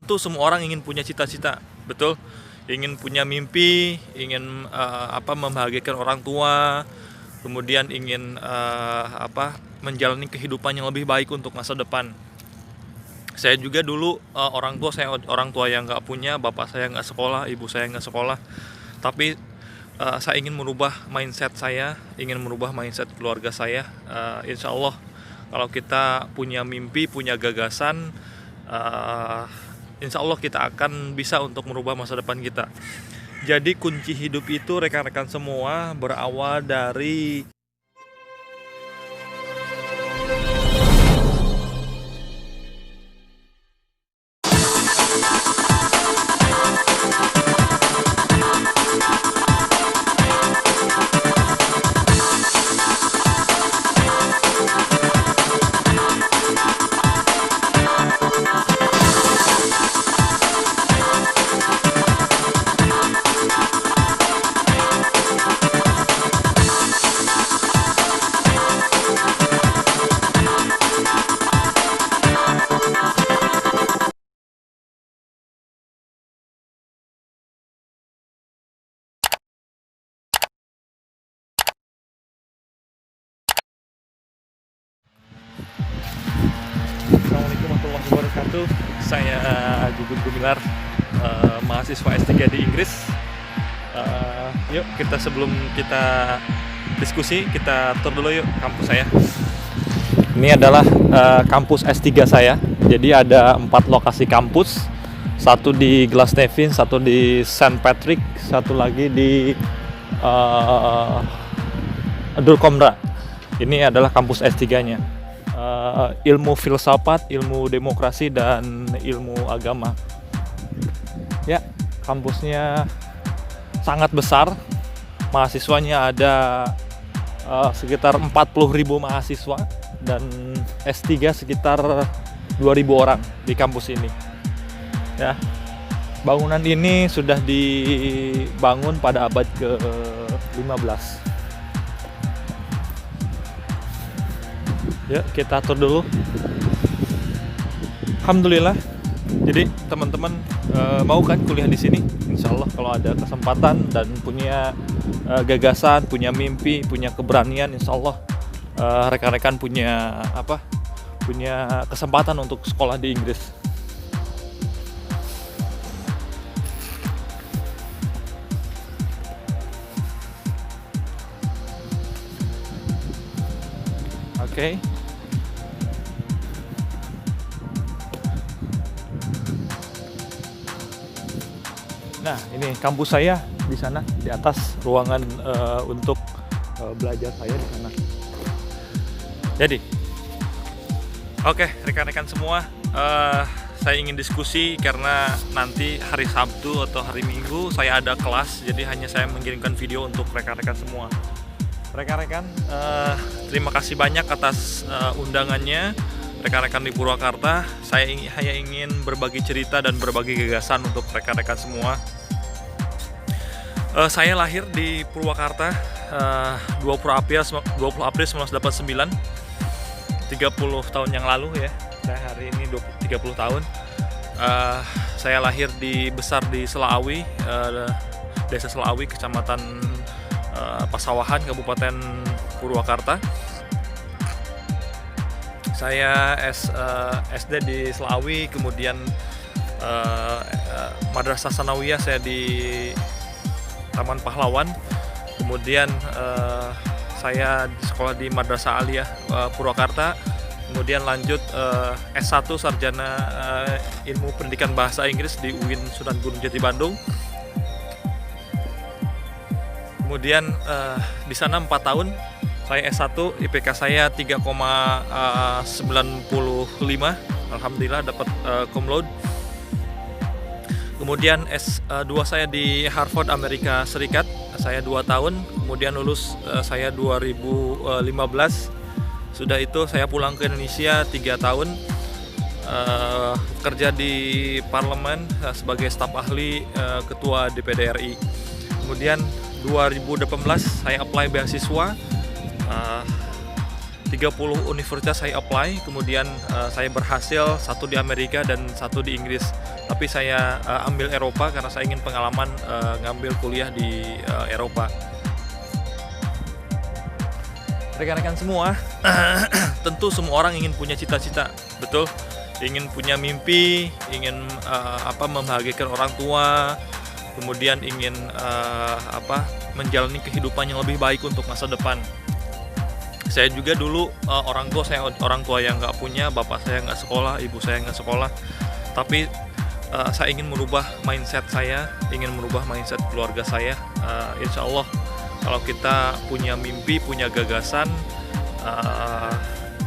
Itu semua orang ingin punya cita-cita, betul? Ingin punya mimpi, ingin membahagiakan orang tua, kemudian ingin menjalani kehidupan yang lebih baik untuk masa depan. Saya juga dulu orang tua yang nggak punya, bapak saya nggak sekolah, ibu saya nggak sekolah, tapi saya ingin merubah mindset saya, ingin merubah mindset keluarga saya. Insya Allah kalau kita punya mimpi, punya gagasan, insya Allah kita akan bisa untuk merubah masa depan kita. Jadi kunci hidup itu rekan-rekan semua berawal dari Assalamualaikum warahmatullahi wabarakatuh. Saya Gugun Gumilar, mahasiswa S3 di Inggris. Yuk sebelum kita diskusi, kita tur dulu yuk kampus saya. Ini adalah kampus S3 saya. Jadi ada 4 lokasi kampus. Satu di Glasnevin, satu di St. Patrick, satu lagi di Drumcondra. Ini adalah kampus S3-nya. Ilmu filsafat, ilmu demokrasi, dan ilmu agama. Ya, kampusnya sangat besar. Mahasiswanya ada sekitar 40.000 mahasiswa dan S3 sekitar 2.000 orang di kampus ini. Ya, bangunan ini sudah dibangun pada abad ke-15. Ya, kita atur dulu. Alhamdulillah. Jadi teman-teman mau kan kuliah di sini? Insya Allah kalau ada kesempatan dan punya gagasan, punya mimpi, punya keberanian, insya Allah rekan-rekan punya kesempatan untuk sekolah di Inggris. Oke. Nah, ini kampus saya di sana, di atas ruangan untuk belajar saya di sana. Jadi, oke, rekan-rekan semua, saya ingin diskusi karena nanti hari Sabtu atau hari Minggu saya ada kelas, jadi hanya saya mengirimkan video untuk rekan-rekan semua. Rekan-rekan, terima kasih banyak atas undangannya. Rekan-rekan di Purwakarta, saya hanya ingin berbagi cerita dan berbagi gagasan untuk rekan-rekan semua. Saya lahir di Purwakarta 20 April 1989, 30 tahun yang lalu ya. Saya hari ini 30 tahun. Saya besar di Selawi, Desa Selawi, Kecamatan Pasawahan, Kabupaten Purwakarta. Saya SD di Selawi, kemudian Madrasah Sanawiyah saya di Taman Pahlawan, kemudian saya sekolah di Madrasah Aliyah Purwakarta, kemudian lanjut S1 Sarjana Ilmu Pendidikan Bahasa Inggris di UIN Sunan Gunung Jati Bandung. Kemudian di sana 4 tahun. Saya S1, IPK saya 3,95. Alhamdulillah dapat cum laude. Kemudian S2 saya di Harvard, Amerika Serikat. Saya 2 tahun, kemudian lulus saya 2015. Sudah itu saya pulang ke Indonesia 3 tahun. Kerja di parlemen sebagai staf ahli ketua DPD RI. Kemudian 2018 saya apply beasiswa, 30 universitas saya apply, kemudian saya berhasil, satu di Amerika dan satu di Inggris. tapi saya ambil Eropa karena saya ingin pengalaman ngambil kuliah di Eropa. Rekan-rekan semua, tentu semua orang ingin punya cita-cita, betul? Ingin punya mimpi, ingin membahagiakan orang tua, kemudian ingin menjalani kehidupan yang lebih baik untuk masa depan. Saya juga dulu orang tua yang nggak punya, bapak saya nggak sekolah, ibu saya nggak sekolah, tapi saya ingin merubah mindset saya, ingin merubah mindset keluarga saya. Insya Allah kalau kita punya mimpi, punya gagasan,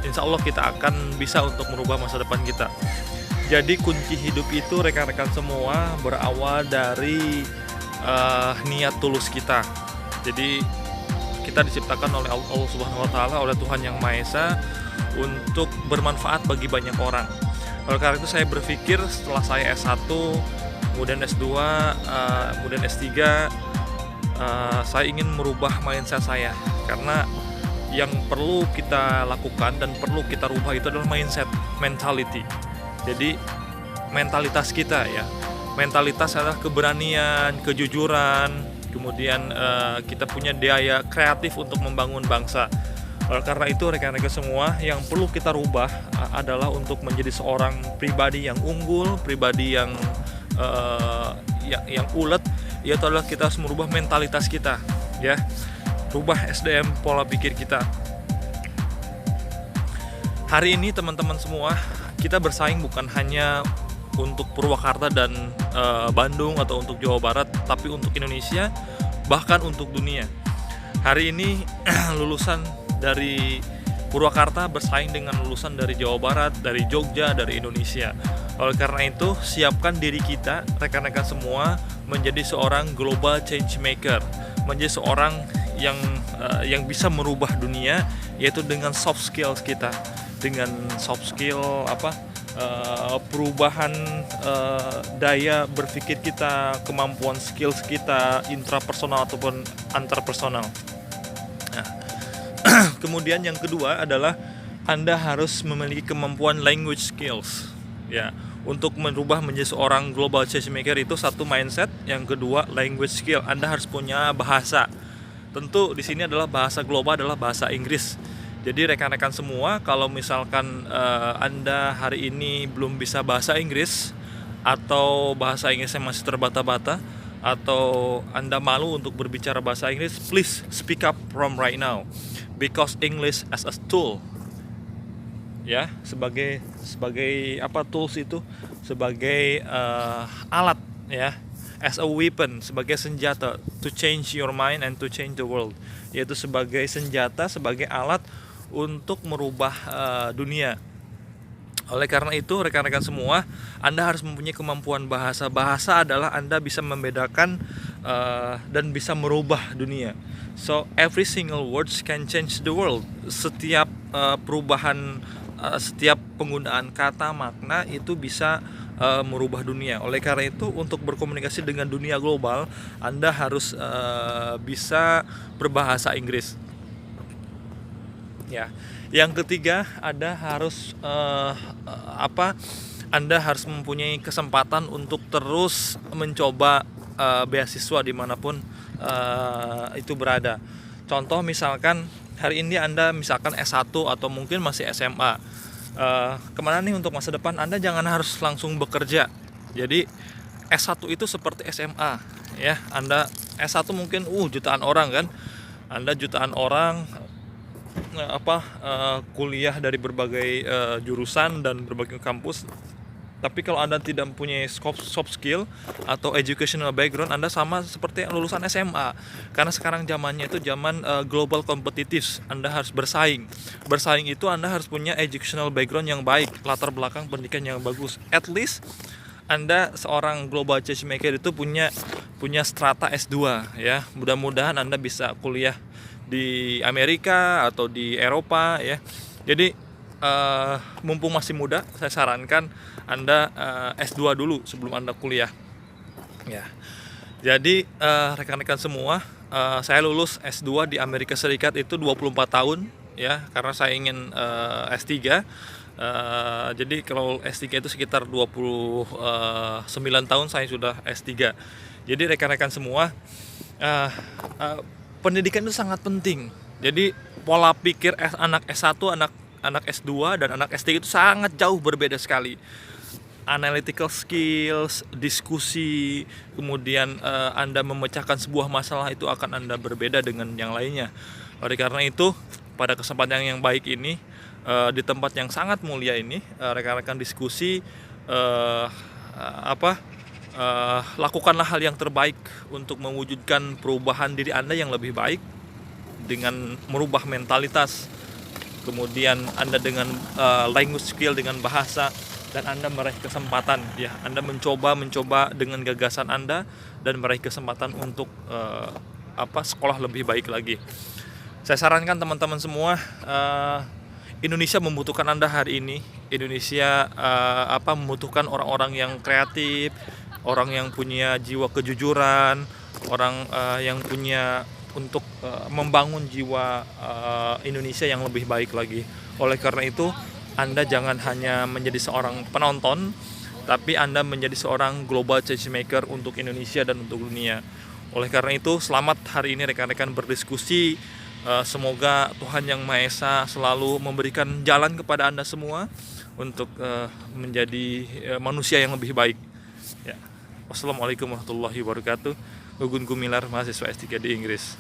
insya Allah kita akan bisa untuk merubah masa depan kita. Jadi kunci hidup itu rekan-rekan semua berawal dari niat tulus kita. Jadi kita diciptakan oleh Allah Subhanahu Wa Taala, oleh Tuhan Yang Maha Esa untuk bermanfaat bagi banyak orang. Oleh karena itu saya berpikir setelah saya S1, kemudian S2, kemudian S3, saya ingin merubah mindset saya, karena yang perlu kita lakukan dan perlu kita rubah itu adalah mindset, mentality. Jadi mentalitas kita ya, mentalitas adalah keberanian, kejujuran, kemudian kita punya daya kreatif untuk membangun bangsa. Oleh karena itu rekan-rekan semua, yang perlu kita rubah adalah untuk menjadi seorang pribadi yang unggul, pribadi yang ulet. Yaitu adalah kita harus merubah mentalitas kita, ya, rubah SDM, pola pikir kita. Hari ini teman-teman semua, kita bersaing bukan hanya untuk Purwakarta dan Bandung atau untuk Jawa Barat, tapi untuk Indonesia, bahkan untuk dunia. Hari ini lulusan dari Purwakarta bersaing dengan lulusan dari Jawa Barat, dari Jogja, dari Indonesia. Oleh karena itu, siapkan diri kita, rekan-rekan semua, menjadi seorang global change maker, menjadi seorang yang bisa merubah dunia, yaitu dengan soft skills kita, dengan soft skill perubahan daya berpikir kita, kemampuan skills kita, intrapersonal ataupun antarpersonal. Nah, kemudian yang kedua adalah Anda harus memiliki kemampuan language skills, ya. Untuk merubah menjadi seorang global change maker itu satu mindset, yang kedua language skill. Anda harus punya bahasa. Tentu di sini adalah bahasa global adalah bahasa Inggris. Jadi rekan-rekan semua, kalau misalkan Anda hari ini belum bisa bahasa Inggris, atau bahasa Inggrisnya masih terbata-bata, atau Anda malu untuk berbicara bahasa Inggris, please speak up from right now, because English as a tool, ya, sebagai tools itu sebagai alat, ya, as a weapon, sebagai senjata to change your mind and to change the world, yaitu sebagai senjata, sebagai alat untuk merubah dunia. Oleh karena itu rekan-rekan semua, Anda harus mempunyai kemampuan bahasa. Bahasa adalah Anda bisa membedakan dan bisa merubah dunia. So every single words can change the world. Setiap perubahan, setiap penggunaan kata, makna itu bisa merubah dunia. Oleh karena itu, untuk berkomunikasi dengan dunia global, Anda harus bisa berbahasa Inggris. Ya, yang ketiga, Anda harus Anda harus mempunyai kesempatan untuk terus mencoba beasiswa dimanapun itu berada. Contoh misalkan hari ini Anda misalkan S1 atau mungkin masih SMA. Kemana nih untuk masa depan? Anda jangan harus langsung bekerja. Jadi S1 itu seperti SMA, ya. Anda S1 mungkin jutaan orang kan. Anda jutaan orang kuliah dari berbagai jurusan dan berbagai kampus. Tapi kalau Anda tidak mempunyai soft skill atau educational background, Anda sama seperti lulusan SMA. Karena sekarang zamannya itu zaman global competitive. Anda harus bersaing. Bersaing itu Anda harus punya educational background yang baik, latar belakang pendidikan yang bagus. At least Anda seorang global change maker itu punya strata S2, ya. Mudah-mudahan Anda bisa kuliah di Amerika atau di Eropa, ya. Jadi mumpung masih muda, saya sarankan Anda S2 dulu sebelum Anda kuliah, ya. Jadi rekan-rekan semua, saya lulus S2 di Amerika Serikat itu 24 tahun, ya, karena saya ingin S3. Jadi kalau S3 itu sekitar 29 tahun saya sudah S3. Jadi rekan-rekan semua, uh, uh, pendidikan itu sangat penting. Jadi pola pikir anak S1, anak S2 dan anak S3 itu sangat jauh berbeda sekali. Analytical skills, diskusi, kemudian Anda memecahkan sebuah masalah itu akan Anda berbeda dengan yang lainnya. Oleh karena itu, pada kesempatan yang baik ini, di tempat yang sangat mulia ini, rekan-rekan diskusi, lakukanlah hal yang terbaik untuk mewujudkan perubahan diri Anda yang lebih baik dengan merubah mentalitas, kemudian Anda dengan language skill, dengan bahasa, dan Anda meraih kesempatan, ya, Anda mencoba dengan gagasan Anda dan meraih kesempatan untuk sekolah lebih baik lagi. Saya sarankan teman-teman semua, Indonesia membutuhkan Anda hari ini. Indonesia membutuhkan orang-orang yang kreatif, orang yang punya jiwa kejujuran, orang yang punya untuk membangun jiwa Indonesia yang lebih baik lagi. Oleh karena itu, Anda jangan hanya menjadi seorang penonton, tapi Anda menjadi seorang global change maker untuk Indonesia dan untuk dunia. Oleh karena itu, selamat hari ini rekan-rekan berdiskusi. Semoga Tuhan Yang Maha Esa selalu memberikan jalan kepada Anda semua untuk menjadi manusia yang lebih baik. Ya. Wassalamualaikum warahmatullahi wabarakatuh. Gugun Gumilar, mahasiswa S3 di Inggris.